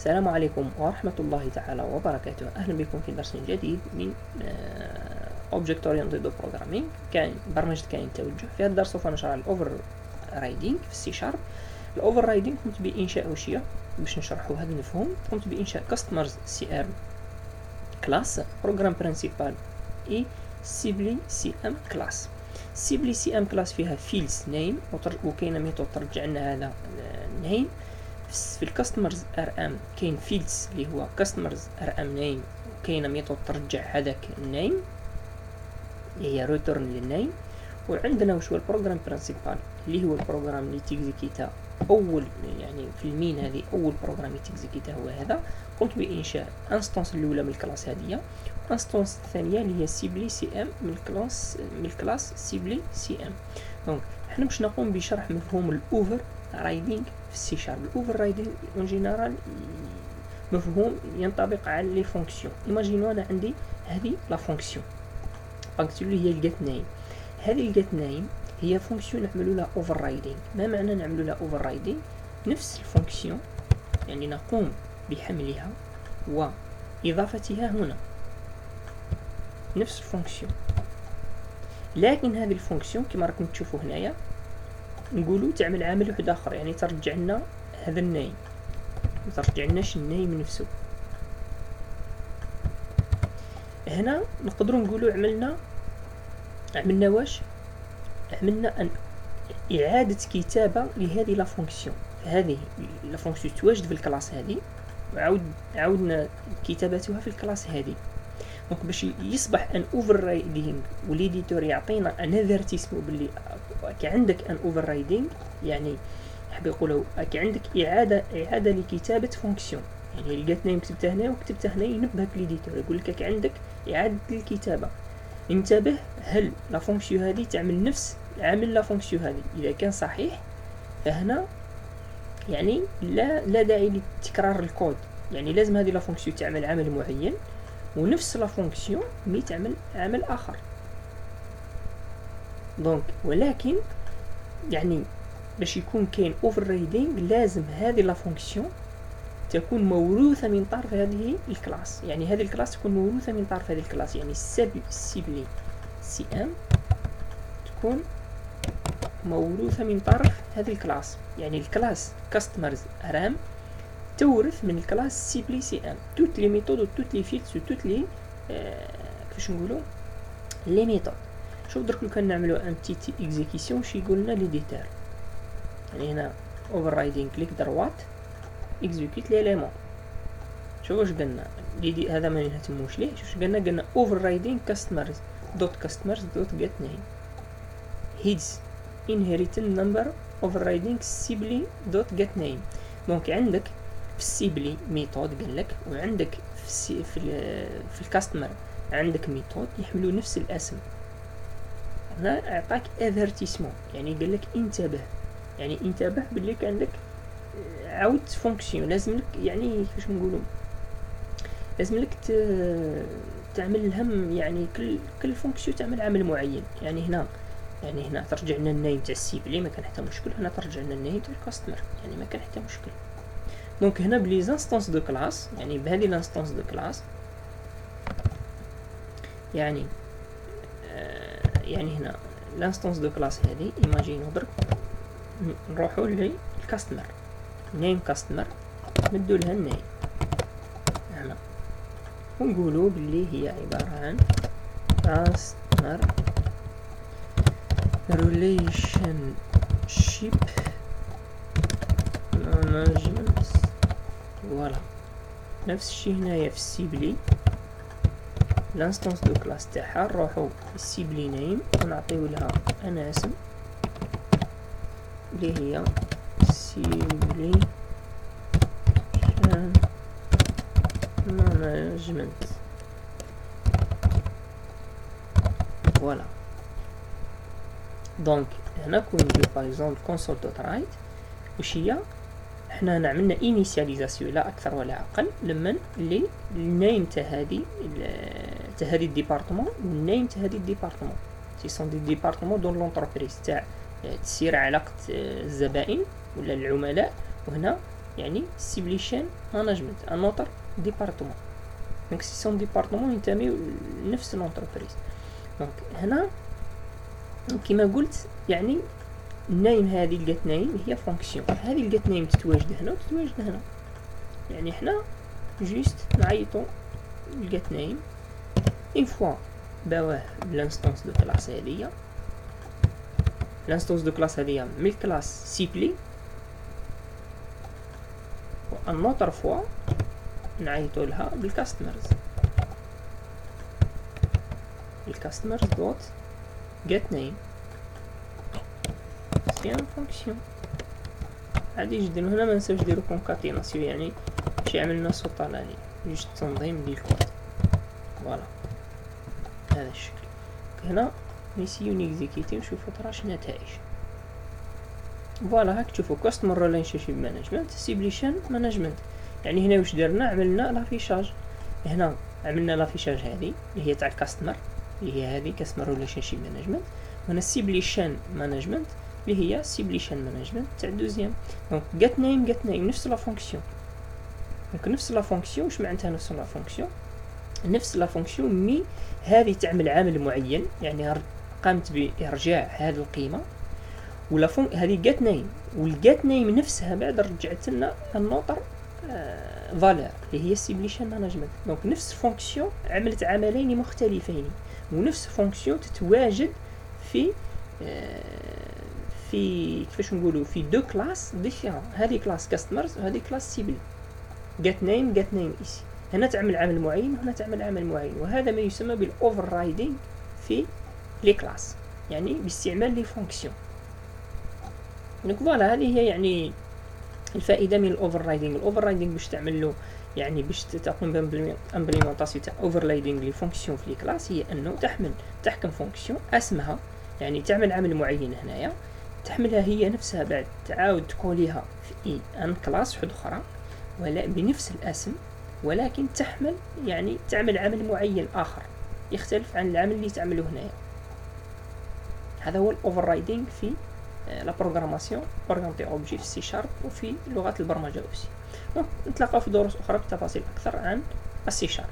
السلام عليكم ورحمة الله تعالى وبركاته. أهلا بكم في درس جديد من Object Oriented Programming. برمجة كائن توجه. في هذا الدرس سوف نشرح الأوفر رايدنج في السي شارب. الأوفر رايدنج قمت بإنشاء وشية باش نشرحوا هذا المفهوم. قمت بإنشاء كاستمرز سي ار كلاس بروجرام برينسيبال اي سيبلي سي ام كلاس. سيبلي سي ام كلاس فيها فيلدز نيم وكاينه ميثود ترجع لنا هذا النيم. في الكاستمرز ار ام كاين فيلدز اللي هو كاستمرز ار ام نيم وكاينه ميثود ترجع هذاك النيم اللي هي ريتورن للنيم. وعندنا واش هو البروجرام برينسيبال اللي هو البروجرام اللي تيكزيكيتا اول يعني في المين هذه اول بروجرام تيكزيكيتا هو هذا. قمت بانشاء انستانس الاولى من الكلاس هذه وانستانس الثانيه اللي هي سيبلي سي ام من الكلاس سيبلي سي ام. دونك حنا باش نقوم بشرح مفهوم الاوفر رايدنج في السي شارب. الاوفر رايدنج اون جينيرال مفهوم ينطبق على لي فونكسيون. ايماجينو انا عندي هذه لا فونكسيون اللي هي الجيت نيم. هذه الجيت نيم هي فونكسيون نعملوا لها اوفر رايدنج. ما معنى نعملوا لها اوفر رايدنج؟ نفس الفونكسيون يعني نقوم بحملها واضافتها هنا نفس الفونكسيون، لكن هذه الفونكسيون كما راكم تشوفوا هنايا نقولوا تعمل عامل واحد اخر، يعني ترجع لنا هذا النيم ما ترجع لناش النيم نفسه. هنا نقدروا نقولوا عملنا واش عملنا ان اعاده كتابه لهذه لا فونكسيون. هذه لا فونكسيون تواجد في الكلاس هذه عاودنا كتابتها في الكلاس هذه. دونك باش يصبح ان اوفر رايدنج والإديتور يعطينا انذر اسمه باللي كي عندك ان اوفر رايدنج، يعني حاب يقولوا كي عندك اعاده لكتابه فونكسيون. يعني لقيت نيم كتبتها هنا وكتبتها هنا ينبهك الإديتور يقول لك عندك اعاده الكتابه. انتبه هل لا فونكسيون هذه تعمل نفس عامل لا فونكسيون هذه؟ اذا كان صحيح فهنا يعني لا داعي لتكرار الكود، يعني لازم هذه لا فونكسيون تعمل عمل معين ونفس لا فونكسيون مي تعمل عمل اخر. دونك ولكن يعني باش يكون كاين اوفر رايدنج لازم هذه لا فونكسيون تكون موروثه من طرف هذه الكلاس. يعني هذه الكلاس تكون موروثه من طرف هذه الكلاس، يعني سيبلي سي ام تكون موروثه من طرف هذه الكلاس. يعني الكلاس كاستمرز ارام تورث من الكلاس سيبلي سي ام توت لي ميثود و توت لي فيلدز و توت لي كيفاش نقولوا لي ميثود. شوف درك لو كان نعملوا ان تي اكزيكيسيون شي يقول لنا ليديتور. يعني هنا اوفر رايدنج كليك دروات اكزيكيوت ليليمون. شوف واش قلنا هذا ما نهتموش ليه. شوف قلنا اوفر رايدنج كاستمرز دوت جيت نيم هيدز inheritance number overriding سيبلي دوت جيت نيم. دونك عندك في السيبلي ميثود قال لك، وعندك في الكاستمر عندك ميثود يحملوا نفس الاسم. هنا اعطاك افيرتيسمون، يعني قال لك انتبه، يعني انتبه باللي عندك عاود فونكسيون لازم لك، يعني كيفاش نقولوا لازم لك تعمل لهم، يعني كل فونكسيون تعمل عمل معين. يعني هنا ترجع لنا النيم تاع السيبلي ما كان حتى مشكل، هنا ترجع لنا النيم تاع الكاستمر يعني ما كان حتى مشكل. دونك هنا بلي زانستانس دو كلاس، يعني بهذه الانستانس دو كلاس يعني هنا الانستانس دو كلاس هذه ايماجينو درك نروحوا للكاستمر نيم كاستمر ندو لها النيم هنا ونقولوا باللي هي عباره عن كاستمر ريليشن شيب مانجمنت. فوالا نفس الشيء هنايا في السيبلي الانستانس دو كلاس تاعها نروحو السيبلي نيم ونعطيو لها انا اسم اللي هي سيبلي مانجمنت. فوالا دونك هنا كون ندير باغ اكزومبل كونسول دوت رايت واش هي، حنا عملنا انيسياليزاسيون لا اكثر ولا اقل لمن اللي النيم تاع هذه الديبارتمون والنيم تاع هذه الديبارتمون سي سون دي ديبارتمون دون لونتربريز تاع تسير علاقه الزبائن ولا العملاء، وهنا يعني سيبليشن مانجمنت ان اوتر ديبارتمون. دونك سي سون ديبارتمون ينتميو لنفس لونتربريز. دونك هنا كما قلت يعني النايم هذه لقات نايم هي فونكسيون، هذه لقات نايم تتواجد هنا وتتواجد هنا، يعني حنا جوست نعيطو لقات نايم اون فوا باواه بلانستونس دو كلاس هذيا. الانستونس دو كلاس هذيا من الكلاس سيبلي، و ان اوتر فوا نعيطو لها بالكاستمرز. الكاستمرز دوت get name سي ان فونكسيون عادي جدا. وهنا ما ننساوش نديرو كونكاتيناسيون، يعني شي عملنا صوت طلالي جوج تنظيم للكود. فوالا هذا الشكل. هنا نسيو نيكزيكيتي ونشوفو ترى اش النتائج. فوالا هاك تشوفو كاستمر ريليشنشيب مانجمنت سيبليشن مانجمنت. يعني هنا واش درنا؟ عملنا لافيشاج. هنا عملنا لافيشاج هذه اللي هي تاع الكاستمر، اللي هي هذه كاستمر ريليشنشيب مانجمنت. وهنا سيبليشن مانجمنت اللي هي سيبليشن مانجمنت تاع الدوزيام. دونك جات نيم نفس لا فونكسيون. دونك نفس لا فونكسيون. واش معناتها نفس لا فونكسيون؟ نفس لا فونكسيون مي هذه تعمل عامل معين، يعني قامت بإرجاع هذه القيمة، ولا هذه جات نيم، والجات نيم نفسها بعد رجعت لنا النوتر فالور اللي هي سيبليشن مانجمنت. دونك نفس فونكسيون عملت عملين مختلفين، ونفس فونكسيون تتواجد في كيفاش نقولوا في دو كلاس ديفيرون. هذه كلاس كاستمرز وهذه كلاس سيبلي. جات نيم ايسي هنا تعمل عمل معين وهنا تعمل عمل معين، وهذا ما يسمى بالاوفر رايدنج في لي كلاس، يعني باستعمال لي فونكسيون. دونك فوالا هذه هي يعني الفائده من الاوفر رايدنج. الاوفر رايدنج باش تعمل له يعني باش تقوم بامبليمونطاسيون تاع اوفرلايدنج لي فونكسيون في لي كلاس، هي انه تحكم فونكسيون اسمها، يعني تعمل عمل معين هنايا، تحملها هي نفسها بعد تعاود تقوليها في ان كلاس واحد اخرى ولا بنفس الاسم، ولكن تحمل يعني تعمل عمل معين اخر يختلف عن العمل اللي تعمله هنايا. هذا هو الاوفر رايدنج في لا بروغراماسيون اورينتي اوبجي في سي شارب وفي لغات البرمجه اوسي. نتلاقاو في دروس اخرى بتفاصيل اكثر عن السي شارب.